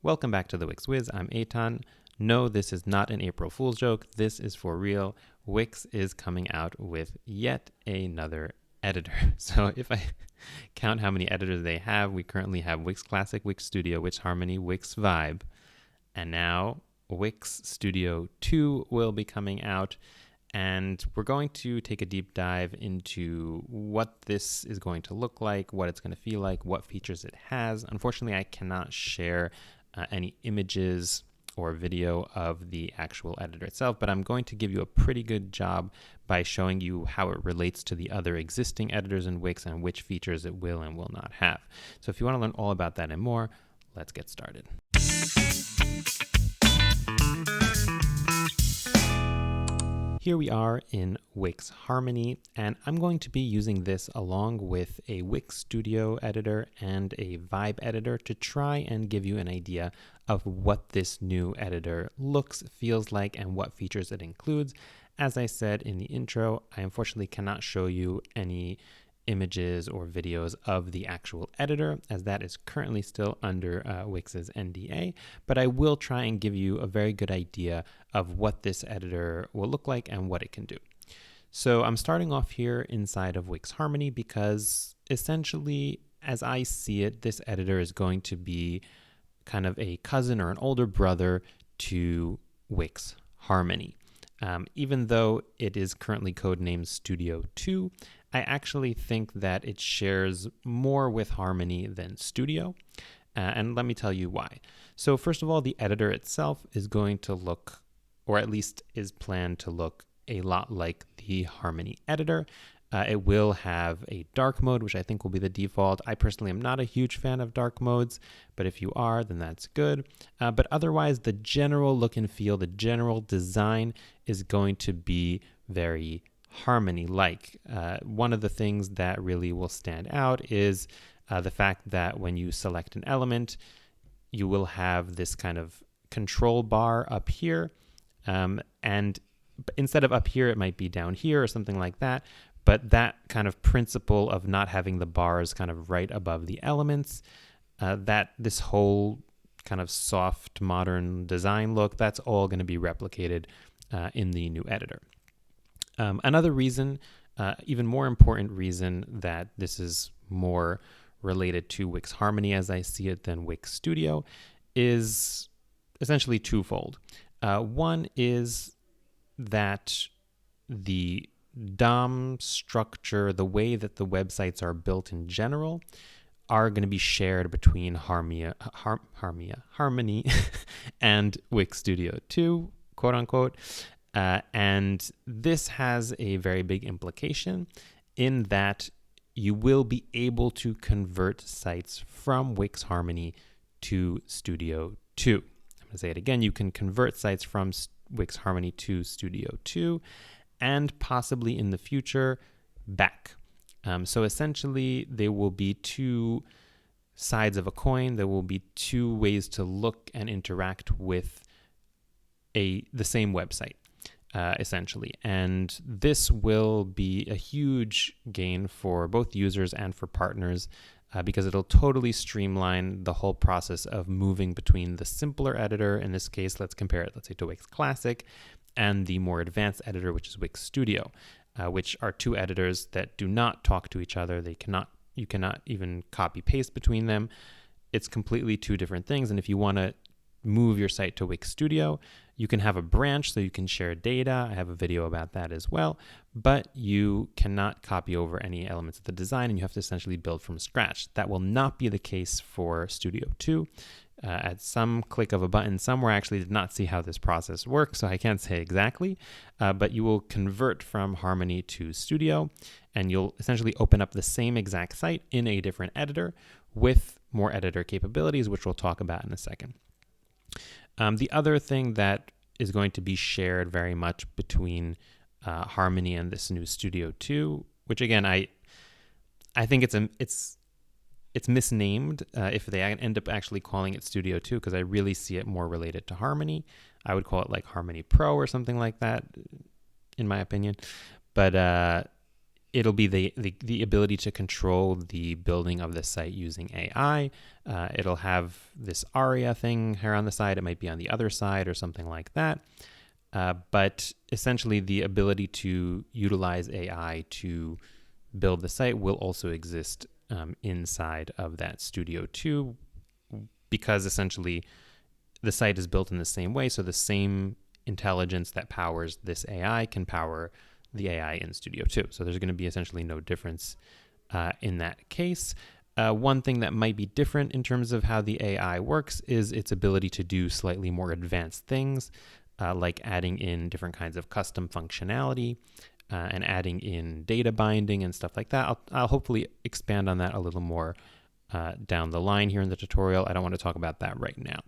Welcome back to the Wix Wiz. I'm Eitan. No, this is not an April Fool's joke. This is for real. Wix is coming out with yet another editor. So if I count how many editors they have, we currently have Wix Classic, Wix Studio, Wix Harmony, Wix Vibe, and now Wix Studio 2 will be coming out. And we're going to take a deep dive into what this is going to look like, what it's going to feel like, what features it has. Unfortunately, I cannot share any images or video of the actual editor itself, but I'm going to give you a pretty good job by showing you how it relates to the other existing editors in Wix and which features it will and will not have. So if you want to learn all about that and more, let's get started. Here we are in Wix Harmony, and I'm going to be using this along with a Wix Studio editor and a Vibe editor to try and give you an idea of what this new editor looks, feels like, and what features it includes. As I said in the intro, I unfortunately cannot show you any images or videos of the actual editor, as that is currently still under Wix's NDA, but I will try and give you a very good idea of what this editor will look like and what it can do. So I'm starting off here inside of Wix Harmony because essentially, as I see it, this editor is going to be kind of a cousin or an older brother to Wix Harmony. Even though it is currently codenamed Studio 2, I actually think that it shares more with Harmony than Studio, and let me tell you why. So first of all, the editor itself is going to look, or at least is planned to look, a lot like the Harmony editor. It will have a dark mode, which I think will be the default. I personally am not a huge fan of dark modes, but if you are, then that's good. But otherwise, the general look and feel, the general design is going to be very Harmony-like. One of the things that really will stand out is the fact that when you select an element, you will have this kind of control bar up here, and instead of up here, it might be down here or something like that. But that kind of principle of not having the bars kind of right above the elements, that this whole kind of soft modern design look, that's all going to be replicated in the new editor. Another reason, even more important reason that this is more related to Wix Harmony as I see it than Wix Studio is essentially twofold. One is that the DOM structure, the way that the websites are built in general, are going to be shared between Harmony and Wix Studio 2, quote unquote. And this has a very big implication in that you will be able to convert sites from Wix Harmony to Studio 2. I'm going to say it again. You can convert sites from Wix Harmony to Studio 2 and possibly in the future back. So essentially, there will be two sides of a coin. There will be two ways to look and interact with the same website. Essentially. And this will be a huge gain for both users and for partners because it'll totally streamline the whole process of moving between the simpler editor, in this case, let's compare it, let's say, to Wix Classic, and the more advanced editor, which is Wix Studio, which are two editors that do not talk to each other. You cannot even copy paste between them. It's completely two different things. And if you want to move your site to Wix Studio, you can have a branch so you can share data. I have a video about that as well, but you cannot copy over any elements of the design and you have to essentially build from scratch. That will not be the case for Studio 2. At some click of a button somewhere, I actually did not see how this process works, so I can't say exactly, but you will convert from Harmony to Studio and you'll essentially open up the same exact site in a different editor with more editor capabilities, which we'll talk about in a second. The other thing that is going to be shared very much between Harmony and this new Studio 2, which again, I think it's misnamed if they end up actually calling it Studio 2, because I really see it more related to Harmony. I would call it like Harmony Pro or something like that, in my opinion. But it'll be the ability to control the building of the site using AI. It'll have this ARIA thing here on the side. It might be on the other side or something like that. But essentially, the ability to utilize AI to build the site will also exist inside of that Studio 2, because essentially the site is built in the same way. So the same intelligence that powers this AI can power the AI in Studio 2. So there's going to be essentially no difference in that case. One thing that might be different in terms of how the AI works is its ability to do slightly more advanced things, like adding in different kinds of custom functionality and adding in data binding and stuff like that. I'll hopefully expand on that a little more down the line here in the tutorial. I don't want to talk about that right now.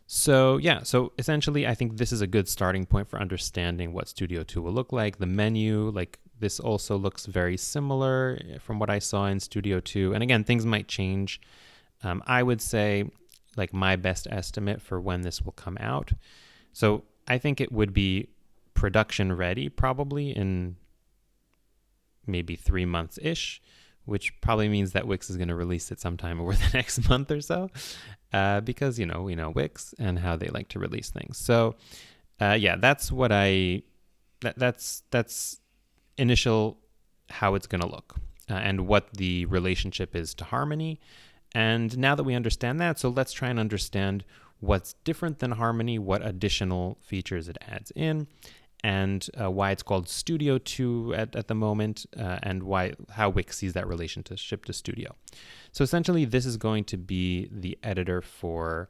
So yeah, so essentially I think this is a good starting point for understanding what Studio 2 will look like. The menu, like this also looks very similar from what I saw in Studio 2. And again, things might change. I would say like my best estimate for when this will come out. So I think it would be production ready probably in maybe 3 months-ish, which probably means that Wix is going to release it sometime over the next month or so, because, you know, we know Wix and how they like to release things. So yeah, that's what that's initial how it's going to look and what the relationship is to Harmony. And now that we understand that, so let's try and understand what's different than Harmony, what additional features it adds in, and why it's called Studio 2 at the moment, and how Wix sees that relationship to Studio. So essentially, this is going to be the editor for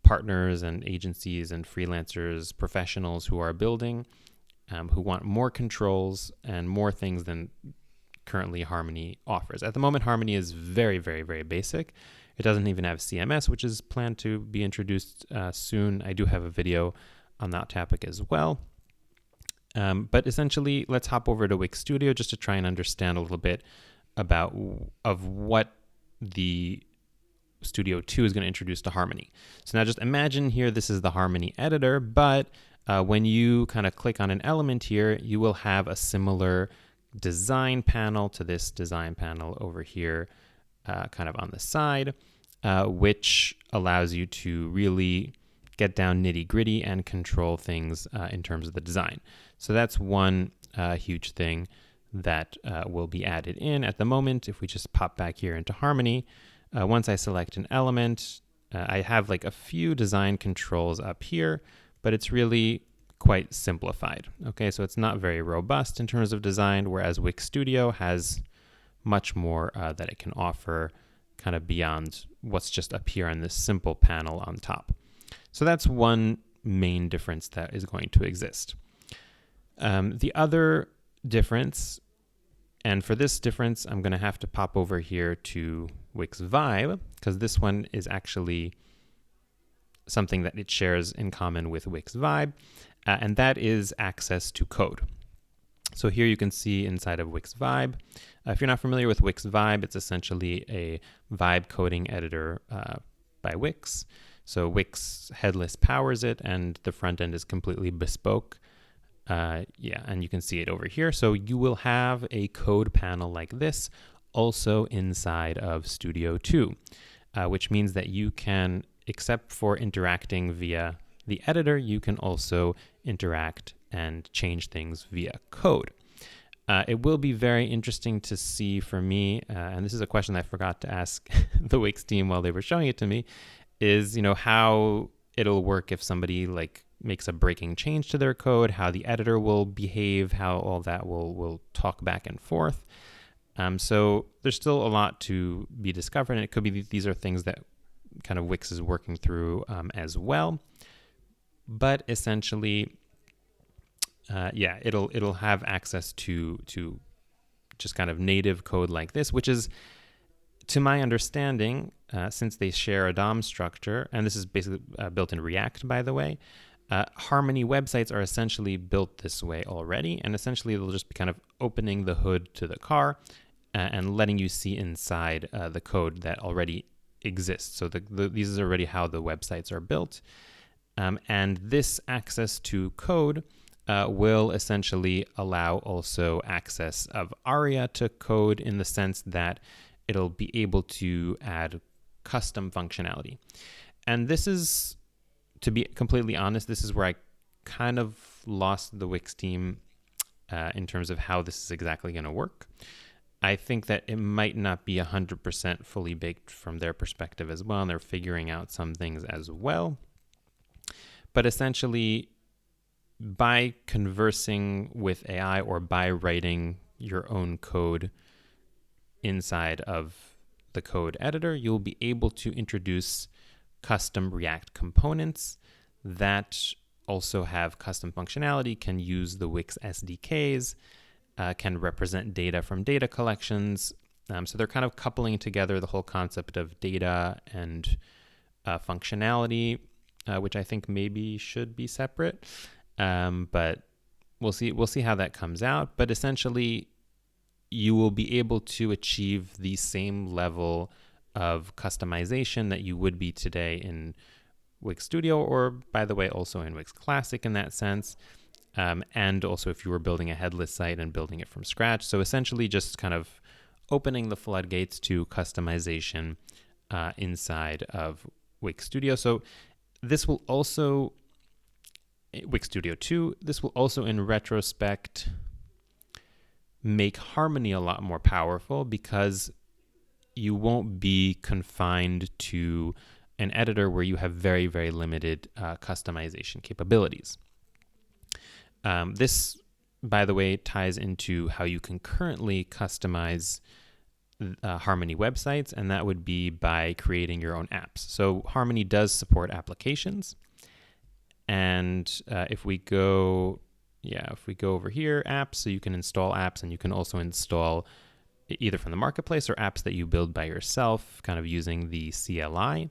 partners and agencies and freelancers, professionals who are building, who want more controls and more things than currently Harmony offers. At the moment, Harmony is very, very, very basic. It doesn't even have CMS, which is planned to be introduced soon. I do have a video on that topic as well. But essentially, let's hop over to Wix Studio just to try and understand a little bit about what the Studio 2 is going to introduce to Harmony. So now just imagine here, this is the Harmony editor, but when you kind of click on an element here, you will have a similar design panel to this design panel over here, kind of on the side, which allows you to really get down nitty gritty and control things in terms of the design. So that's one huge thing that will be added in at the moment. If we just pop back here into Harmony, once I select an element, I have like a few design controls up here, but it's really quite simplified. Okay, so it's not very robust in terms of design, whereas Wix Studio has much more that it can offer kind of beyond what's just up here on this simple panel on top. So that's one main difference that is going to exist. The other difference, and for this difference, I'm going to have to pop over here to Wix Vibe, because this one is actually something that it shares in common with Wix Vibe, and that is access to code. So here you can see inside of Wix Vibe. If you're not familiar with Wix Vibe, it's essentially a Vibe coding editor by Wix. So Wix Headless powers it, and the front end is completely bespoke. Yeah, and you can see it over here. So you will have a code panel like this also inside of Studio 2, which means that you can, except for interacting via the editor, you can also interact and change things via code. It will be very interesting to see for me, and this is a question I forgot to ask the Wix team while they were showing it to me, is, you know, how it'll work if somebody like makes a breaking change to their code, how the editor will behave, how all that will talk back and forth. So there's still a lot to be discovered, and it could be these are things that kind of Wix is working through as well. But essentially, yeah, it'll have access to just kind of native code like this, which is, to my understanding, since they share a DOM structure, and this is basically built in React, by the way, Harmony websites are essentially built this way already, and essentially they'll just be kind of opening the hood to the car and letting you see inside the code that already exists. So these is already how the websites are built. And this access to code will essentially allow also access of ARIA to code in the sense that it'll be able to add custom functionality. And this is, to be completely honest, this is where I kind of lost the Wix team in terms of how this is exactly going to work. I think that it might not be 100% fully baked from their perspective as well, and they're figuring out some things as well. But essentially, by conversing with AI or by writing your own code inside of the code editor, you'll be able to introduce custom React components that also have custom functionality, can use the Wix SDKs, can represent data from data collections. So they're kind of coupling together the whole concept of data and functionality, which I think maybe should be separate. But we'll see how that comes out. But essentially, you will be able to achieve the same level of customization that you would be today in Wix Studio, or by the way, also in Wix Classic in that sense. And also if you were building a headless site and building it from scratch. So essentially just kind of opening the floodgates to customization inside of Wix Studio. So this will also, Wix Studio 2, this will also in retrospect make Harmony a lot more powerful, because you won't be confined to an editor where you have very, very limited customization capabilities. This, by the way, ties into how you can currently customize Harmony websites, and that would be by creating your own apps. So Harmony does support applications, and if we go over here, apps, so you can install apps, and you can also install either from the marketplace or apps that you build by yourself, kind of using the CLI.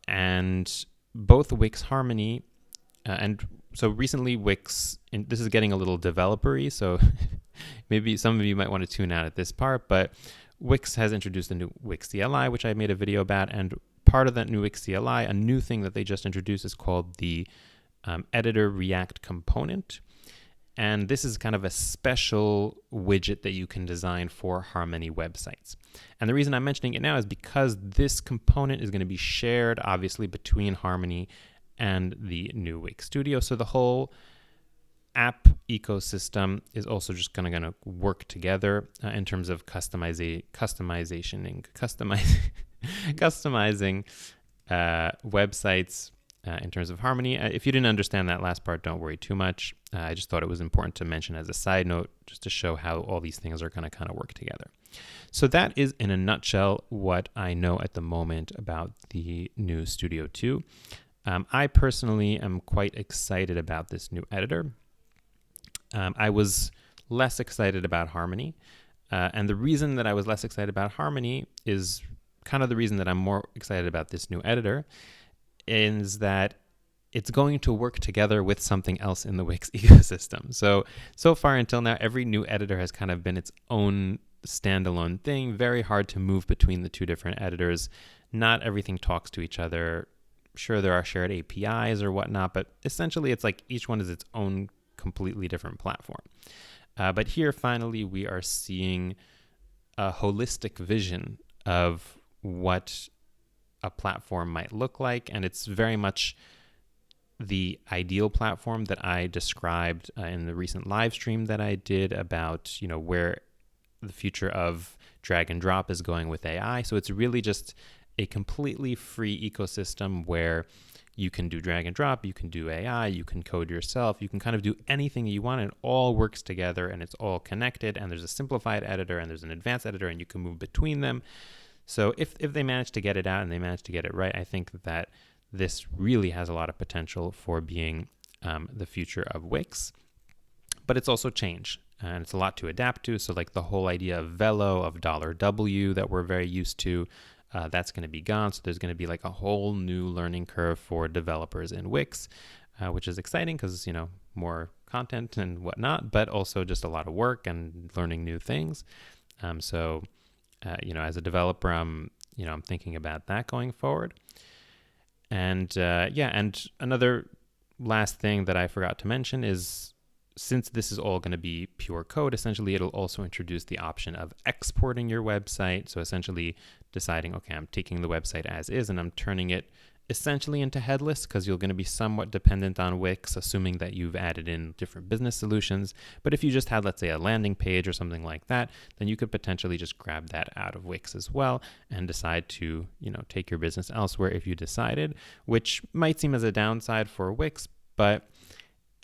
And both Wix Harmony and so recently Wix, and this is getting a little developer-y, so maybe some of you might want to tune out at this part, but Wix has introduced a new Wix CLI, which I made a video about, and part of that new Wix CLI, a new thing that they just introduced is called the Editor React component. And this is kind of a special widget that you can design for Harmony websites. And the reason I'm mentioning it now is because this component is going to be shared, obviously, between Harmony and the new Wix Studio. So the whole app ecosystem is also just kind of going to work together in terms of customizing websites in terms of Harmony. If you didn't understand that last part, don't worry too much. I just thought it was important to mention as a side note, just to show how all these things are going to kind of work together. So that is, in a nutshell, what I know at the moment about the new Studio 2. I personally am quite excited about this new editor. I was less excited about Harmony. And the reason that I was less excited about Harmony is kind of the reason that I'm more excited about this new editor, is that it's going to work together with something else in the Wix ecosystem. So far until now, every new editor has kind of been its own standalone thing, very hard to move between the two different editors. Not everything talks to each other. Sure, there are shared APIs or whatnot, but essentially it's like each one is its own completely different platform. But here, finally, we are seeing a holistic vision of what a platform might look like, and it's very much the ideal platform that I described in the recent live stream that I did about, where the future of drag and drop is going with AI. So it's really just a completely free ecosystem where you can do drag and drop, you can do AI, you can code yourself, you can kind of do anything you want, and it all works together, and it's all connected, and there's a simplified editor and there's an advanced editor, and you can move between them. So if they manage to get it out and they manage to get it right, I think that this really has a lot of potential for being the future of Wix. But it's also change, and it's a lot to adapt to. So like the whole idea of Velo, of $W that we're very used to, that's going to be gone. So there's going to be like a whole new learning curve for developers in Wix, which is exciting because, more content and whatnot, but also just a lot of work and learning new things. As a developer, I'm thinking about that going forward. And and another last thing that I forgot to mention is since this is all going to be pure code, essentially it'll also introduce the option of exporting your website. So essentially deciding, okay, I'm taking the website as is and I'm turning it essentially into headless, because you're going to be somewhat dependent on Wix, assuming that you've added in different business solutions. But if you just had, let's say, a landing page or something like that, then you could potentially just grab that out of Wix as well and decide to, take your business elsewhere if you decided, which might seem as a downside for Wix, but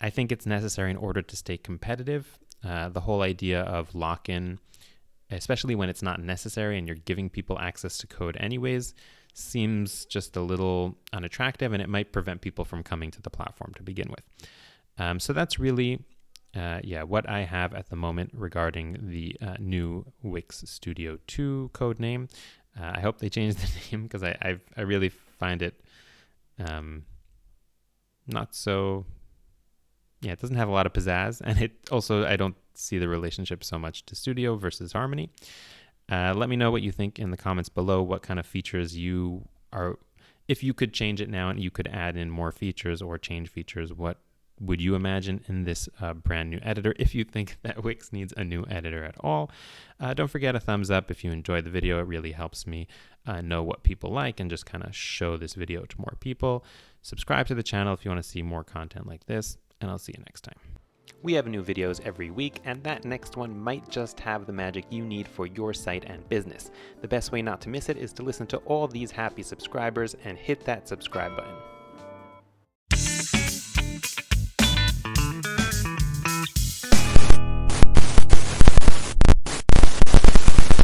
I think it's necessary in order to stay competitive. The whole idea of lock-in, especially when it's not necessary and you're giving people access to code anyways, seems just a little unattractive, and it might prevent people from coming to the platform to begin with. So that's really, what I have at the moment regarding the new Wix Studio 2 code name. I hope they change the name, because I really find it not so... Yeah, it doesn't have a lot of pizzazz, and it also, I don't see the relationship so much to Studio versus Harmony. Let me know what you think in the comments below, what kind of features if you could change it now and you could add in more features or change features, what would you imagine in this brand new editor, if you think that Wix needs a new editor at all. Don't forget a thumbs up if you enjoyed the video. It really helps me know what people like and just kind of show this video to more people. Subscribe to the channel if you want to see more content like this, and I'll see you next time. We have new videos every week, and that next one might just have the magic you need for your site and business. The best way not to miss it is to listen to all these happy subscribers and hit that subscribe button.